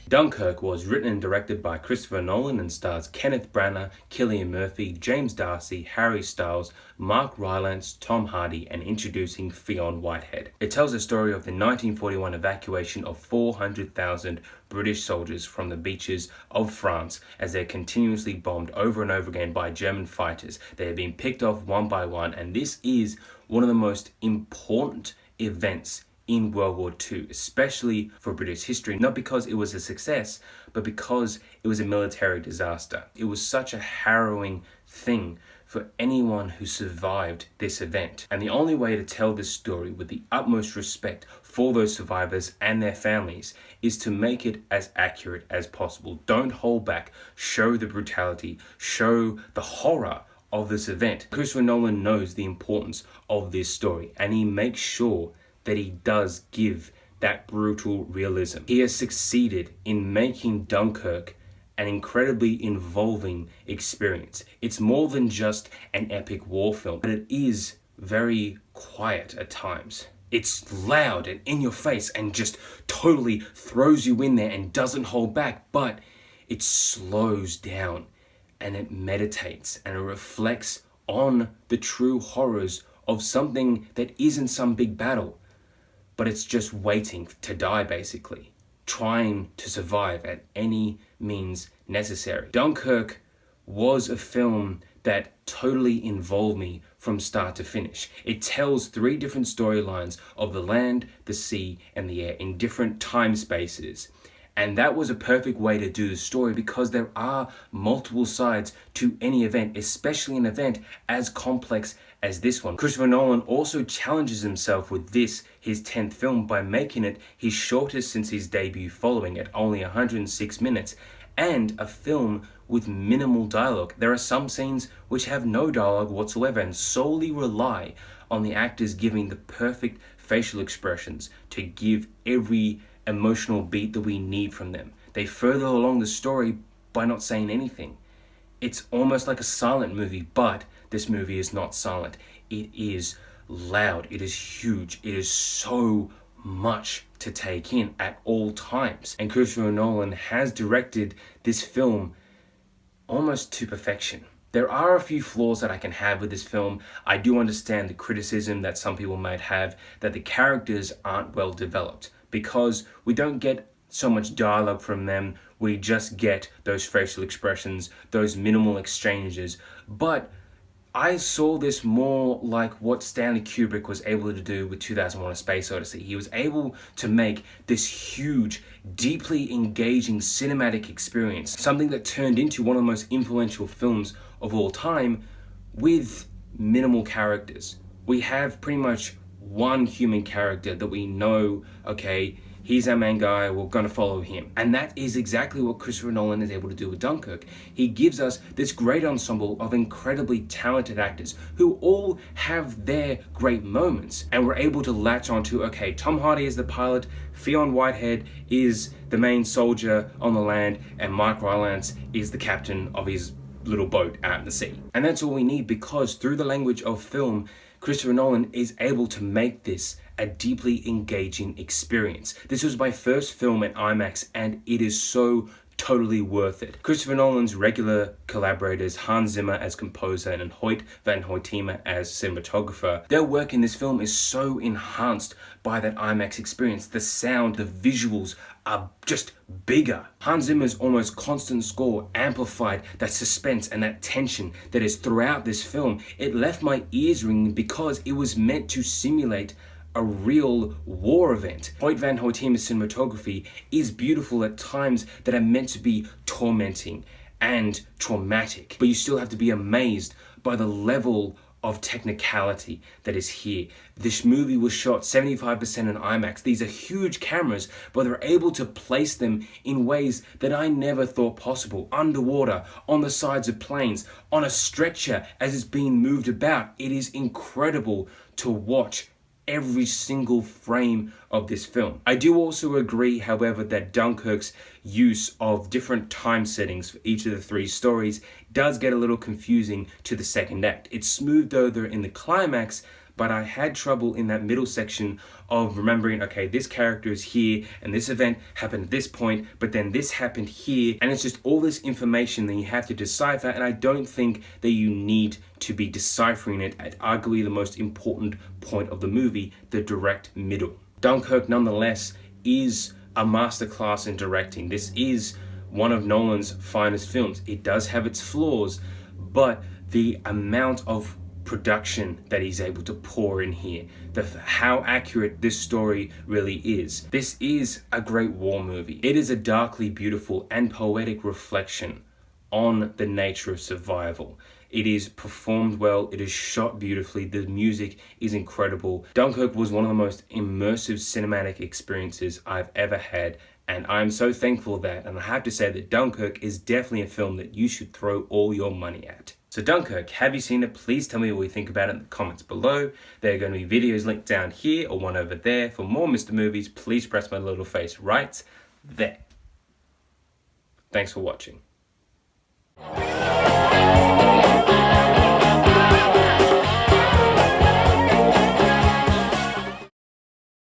Dunkirk was written and directed by Christopher Nolan and stars Kenneth Branagh, Cillian Murphy, James Darcy, Harry Styles, Mark Rylance, Tom Hardy, and introducing Fionn Whitehead. It tells the story of the 1941 evacuation of 400,000 British soldiers from the beaches of France as they're continuously bombed over and over again by German fighters. They are being picked off one by one, and this is one of the most important events in World War II, especially for British history, not because it was a success, but because it was a military disaster. It was such a harrowing thing for anyone who survived this event. And the only way to tell this story with the utmost respect for those survivors and their families is to make it as accurate as possible. Don't hold back. Show the brutality. Show the horror of this event. Christopher Nolan knows the importance of this story, and he makes sure that he does give that brutal realism. He has succeeded in making Dunkirk an incredibly involving experience. It's more than just an epic war film, but it is very quiet at times. It's loud and in your face and just totally throws you in there and doesn't hold back, but it slows down and it meditates and it reflects on the true horrors of something that isn't some big battle, but it's just waiting to die, basically, trying to survive at any means necessary. Dunkirk was a film that totally involved me from start to finish. It tells 3 different storylines of the land, the sea, and the air in different time spaces. And that was a perfect way to do the story because there are multiple sides to any event, especially an event as complex as this one. Christopher Nolan also challenges himself with this, his 10th film, by making it his shortest since his debut, following at only 106 minutes, and a film with minimal dialogue. There are some scenes which have no dialogue whatsoever and solely rely on the actors giving the perfect facial expressions to give every emotional beat that we need from them. They further along the story by not saying anything. It's almost like a silent movie, but this movie is not silent. It is loud. It is huge. It is so much to take in at all times. And Christopher Nolan has directed this film almost to perfection. There are a few flaws that I can have with this film. I do understand the criticism that some people might have that the characters aren't well developed, because we don't get so much dialogue from them. We just get those facial expressions, those minimal exchanges. But I saw this more like what Stanley Kubrick was able to do with 2001: A Space Odyssey. He was able to make this huge, deeply engaging cinematic experience, something that turned into one of the most influential films of all time, with minimal characters. We have pretty much one human character that we know, okay, he's our main guy, we're gonna follow him. And that is exactly what Christopher Nolan is able to do with Dunkirk. He gives us this great ensemble of incredibly talented actors who all have their great moments. And we're able to latch onto, okay, Tom Hardy is the pilot, Fionn Whitehead is the main soldier on the land, and Mark Rylance is the captain of his little boat out in the sea. And that's all we need, because through the language of film, Christopher Nolan is able to make this a deeply engaging experience. This was my first film at IMAX, and it is so totally worth it. Christopher Nolan's regular collaborators, Hans Zimmer as composer and Hoyt van Hoytema as cinematographer, their work in this film is so enhanced by that IMAX experience. The sound, the visuals are just bigger. Hans Zimmer's almost constant score amplified that suspense and that tension that is throughout this film. It left my ears ringing because it was meant to simulate a real war event. Hoyt van Hoytema's cinematography is beautiful at times that are meant to be tormenting and traumatic, but you still have to be amazed by the level of technicality that is here. This movie was shot 75% in IMAX. These are huge cameras, but they're able to place them in ways that I never thought possible. Underwater, on the sides of planes, on a stretcher as it's being moved about. It is incredible to watch every single frame of this film. I do also agree, however, that Dunkirk's use of different time settings for each of the 3 stories does get a little confusing to the second act. It's smoothed over in the climax, but I had trouble in that middle section of remembering, okay, this character is here and this event happened at this point, but then this happened here, and it's just all this information that you have to decipher, and I don't think that you need to be deciphering it at arguably the most important point of the movie, the direct middle. Dunkirk, nonetheless, is a masterclass in directing. This is one of Nolan's finest films. It does have its flaws, but the amount of production that he's able to pour in here, how accurate this story really is. This is a great war movie. It is a darkly beautiful and poetic reflection on the nature of survival. It is performed well, it is shot beautifully, the music is incredible. Dunkirk was one of the most immersive cinematic experiences I've ever had, and I'm so thankful that, and I have to say that Dunkirk is definitely a film that you should throw all your money at. So Dunkirk, have you seen it? Please tell me what you think about it in the comments below. There are going to be videos linked down here or one over there. For more Mr. Movies, please press my little face right there. Thanks for watching.